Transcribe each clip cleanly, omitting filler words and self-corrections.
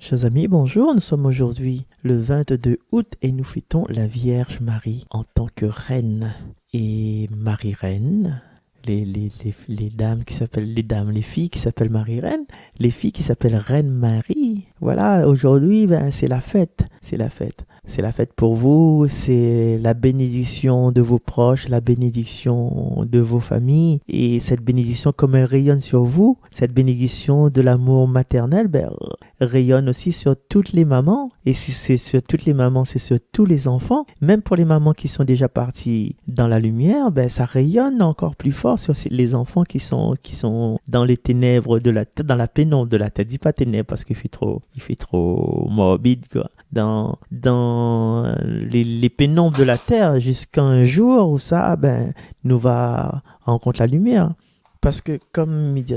Chers amis, bonjour, nous sommes aujourd'hui le 22 août et nous fêtons la Vierge Marie en tant que reine. Et Marie-Reine, les dames qui s'appellent les filles qui s'appellent Marie-Reine, les filles qui s'appellent Reine Marie. Voilà, aujourd'hui, c'est la fête, c'est la fête. C'est la fête pour vous, c'est la bénédiction de vos proches, la bénédiction de vos familles. Et cette bénédiction, comme elle rayonne sur vous, cette bénédiction de l'amour maternel, rayonne aussi sur toutes les mamans. Et si c'est sur toutes les mamans, c'est sur tous les enfants. Même pour les mamans qui sont déjà parties dans la lumière, ça rayonne encore plus fort sur les enfants qui sont dans les ténèbres de la tête, dans la pénombre de la tête. Dis pas ténèbres parce qu'il fait trop morbide, quoi. Dans les pénombres de la terre jusqu'à un jour où ça nous va rencontrer la lumière, parce que comme il dit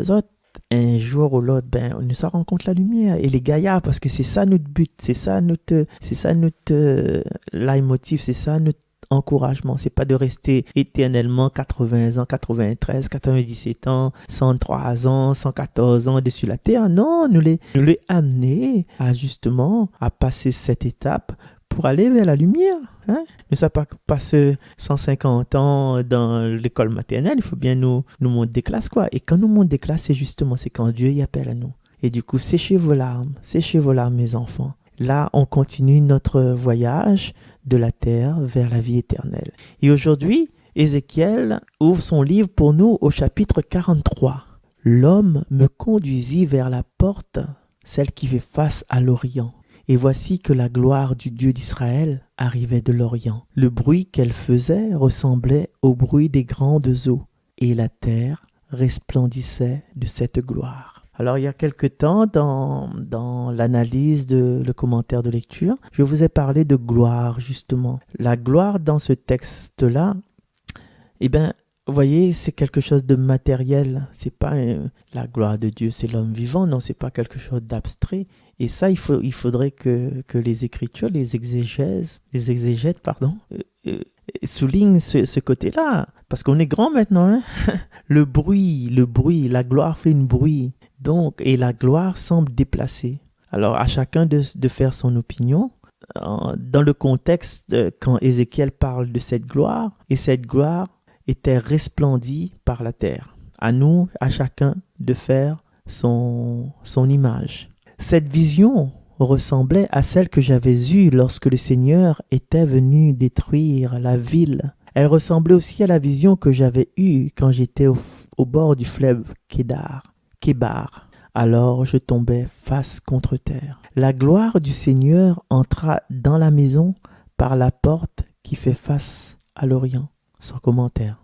un jour ou l'autre nous ça rencontre la lumière. Et les gaillards, parce que c'est ça notre but, c'est ça notre leitmotiv, c'est ça notre encouragement, c'est pas de rester éternellement 80 ans, 93, 97 ans, 103 ans, 114 ans dessus la terre. Non, nous les amener à justement à passer cette étape pour aller vers la lumière. Ne ça pas passer 150 ans dans l'école maternelle, il faut bien nous monter des classes, quoi. Et quand nous montons des classes, c'est quand Dieu y appelle à nous. Et du coup, séchez vos larmes, mes enfants. Là, on continue notre voyage de la terre vers la vie éternelle. Et aujourd'hui, Ézéchiel ouvre son livre pour nous au chapitre 43. L'homme me conduisit vers la porte, celle qui fait face à l'Orient. Et voici que la gloire du Dieu d'Israël arrivait de l'Orient. Le bruit qu'elle faisait ressemblait au bruit des grandes eaux, et la terre resplendissait de cette gloire. Alors, il y a quelque temps, dans l'analyse le commentaire de lecture, je vous ai parlé de gloire, justement. La gloire dans ce texte-là, vous voyez, c'est quelque chose de matériel. C'est pas la gloire de Dieu, c'est l'homme vivant. Non, c'est pas quelque chose d'abstrait. Et ça, il faudrait que les Écritures, les exégètes, soulignent ce côté-là. Parce qu'on est grand maintenant, Le bruit, la gloire fait un bruit. Donc, et la gloire semble déplacée. Alors, à chacun de faire son opinion. Dans le contexte, quand Ézéchiel parle de cette gloire, et cette gloire était resplendie par la terre. À nous, à chacun, de faire son image. Cette vision ressemblait à celle que j'avais eue lorsque le Seigneur était venu détruire la ville. Elle ressemblait aussi à la vision que j'avais eue quand j'étais au bord du fleuve Kébar. Alors je tombais face contre terre. La gloire du Seigneur entra dans la maison par la porte qui fait face à l'Orient. Sans commentaire.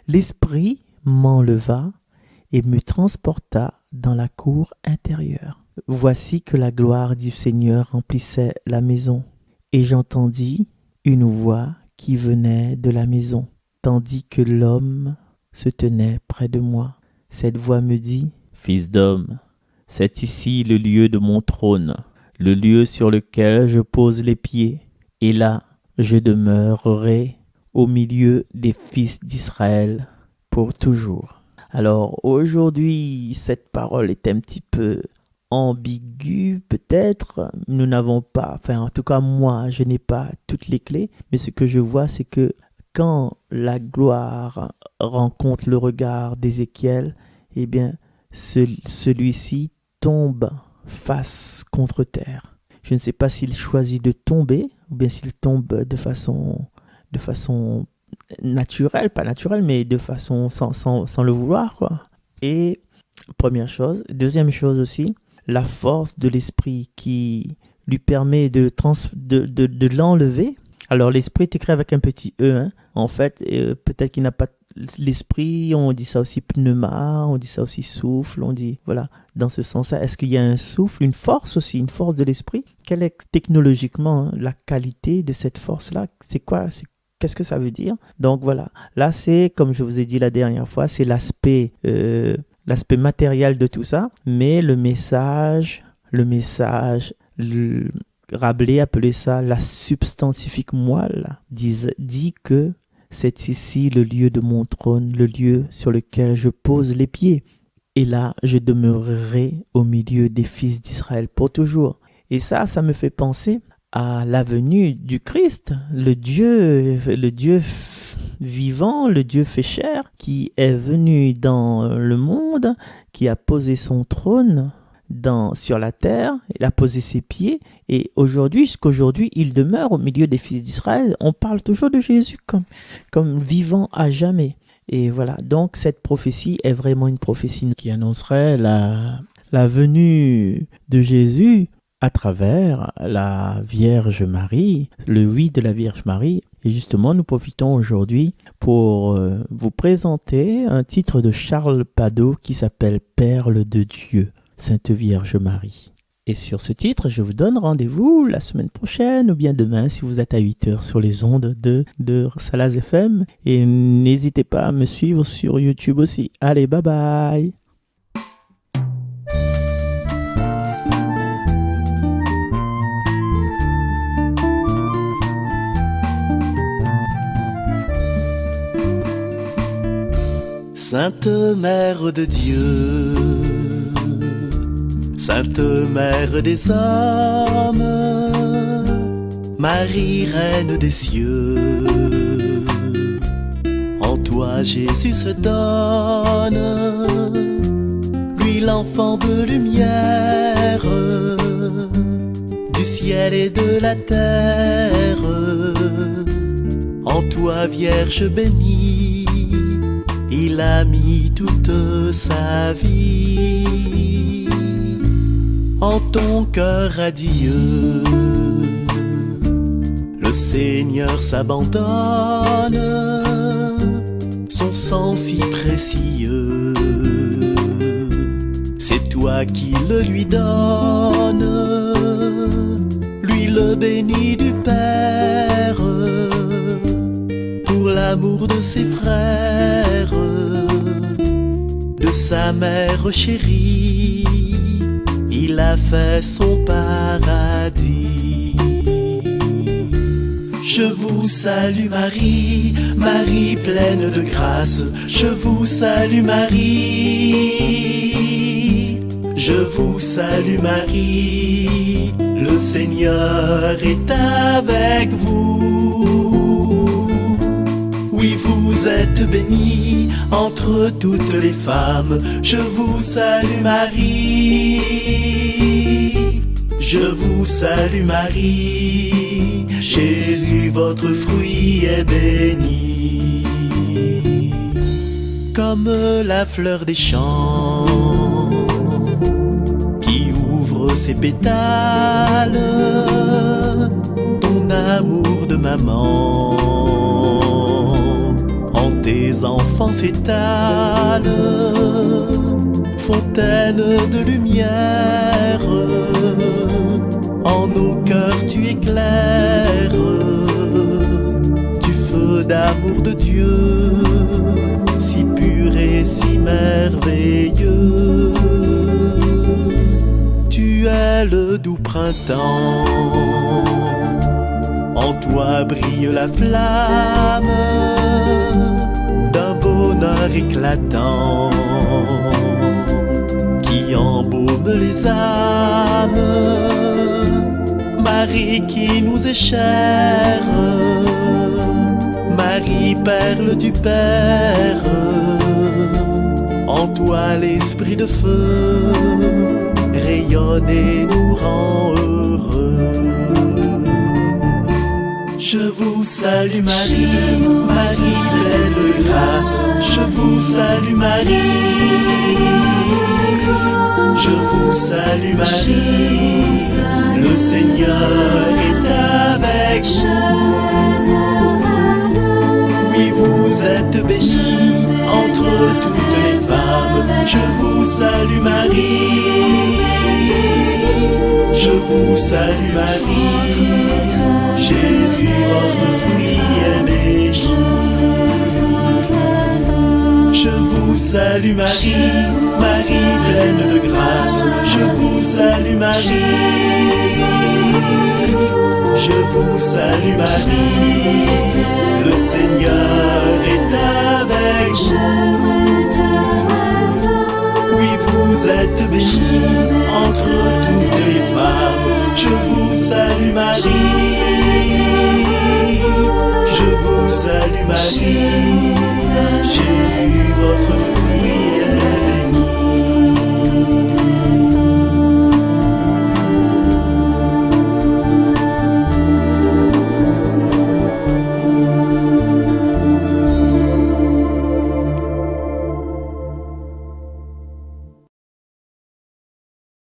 L'Esprit m'enleva et me transporta dans la cour intérieure. Voici que la gloire du Seigneur remplissait la maison, et j'entendis une voix qui venait de la maison, tandis que l'homme se tenait près de moi. Cette voix me dit : « Fils d'homme, c'est ici le lieu de mon trône, le lieu sur lequel je pose les pieds, et là je demeurerai au milieu des fils d'Israël pour toujours. » Alors aujourd'hui, cette parole est un petit peu ambiguë peut-être. Nous n'avons pas, en tout cas moi, je n'ai pas toutes les clés. Mais ce que je vois, c'est que quand la gloire rencontre le regard d'Ézéchiel, celui-ci tombe face contre terre. Je ne sais pas s'il choisit de tomber ou bien s'il tombe de façon naturelle, pas naturelle, mais de façon sans le vouloir, quoi. Et première chose. Deuxième chose aussi, la force de l'esprit qui lui permet de l'enlever. Alors l'esprit est écrit avec un petit E. En fait, peut-être qu'il n'a pas l'esprit, on dit ça aussi pneuma, on dit ça aussi souffle, on dit, voilà, dans ce sens-là. Est-ce qu'il y a un souffle, une force aussi, une force de l'esprit? Quelle est technologiquement la qualité de cette force-là? C'est quoi? Qu'est-ce que ça veut dire? Donc voilà, là c'est, comme je vous ai dit la dernière fois, c'est l'aspect matériel de tout ça, mais le message, Rabelais appelait ça la substantifique moelle, dit que c'est ici le lieu de mon trône, le lieu sur lequel je pose les pieds. et là, je demeurerai au milieu des fils d'Israël pour toujours. Et ça me fait penser à la venue du Christ, le Dieu vivant, le Dieu fait chair, qui est venu dans le monde, qui a posé son trône sur la terre, il a posé ses pieds, et aujourd'hui, jusqu'aujourd'hui, il demeure au milieu des fils d'Israël. On parle toujours de Jésus comme vivant à jamais. Et voilà, donc cette prophétie est vraiment une prophétie qui annoncerait la venue de Jésus à travers la Vierge Marie, le oui de la Vierge Marie. Et justement, nous profitons aujourd'hui pour vous présenter un titre de Charles Padoue qui s'appelle « Perle de Dieu, Sainte Vierge Marie ». Et sur ce titre, je vous donne rendez-vous la semaine prochaine ou bien demain si vous êtes à 8h sur les ondes de Salaz FM. Et n'hésitez pas à me suivre sur YouTube aussi. Allez, bye bye! Sainte Mère de Dieu, Sainte Mère des hommes, Marie Reine des cieux, en toi Jésus se donne, lui l'enfant de lumière, du ciel et de la terre, en toi Vierge bénie, il a mis toute sa vie en ton cœur radieux. Le Seigneur s'abandonne, son sang si précieux. C'est toi qui le lui donnes, lui le béni du Père, pour l'amour de ses frères, de sa mère chérie, il a fait son paradis. Je vous salue Marie, Marie pleine de grâce. Je vous salue Marie, je vous salue Marie. Le Seigneur est avec vous. Oui, vous êtes bénie entre toutes les femmes. Je vous salue Marie, je vous salue Marie. Jésus, votre fruit est béni. Comme la fleur des champs qui ouvre ses pétales, ton amour de maman en tes enfants s'étale. Fontaine de lumière, en nos cœurs tu éclaires, du feu d'amour de Dieu, si pur et si merveilleux. Tu es le doux printemps, en toi brille la flamme d'un bonheur éclatant qui embaume les âmes. Marie qui nous est chère, Marie perle du Père, en toi l'esprit de feu rayonne et nous rend heureux. Je vous salue Marie, Marie pleine de grâce. Je vous salue Marie, je vous salue Marie. Le Seigneur est avec vous. Oui, vous êtes bénie entre toutes les femmes. Je vous salue Marie, je vous salue Marie. Jésus, votre fruit est béni. Je vous salue Marie, Marie pleine de grâce. Je vous salue Marie, je vous salue Marie. Le Seigneur est avec vous. Oui, vous êtes bénie entre toutes les femmes. Je vous salue Marie. Je vous salue Marie. Jésus, votre fils.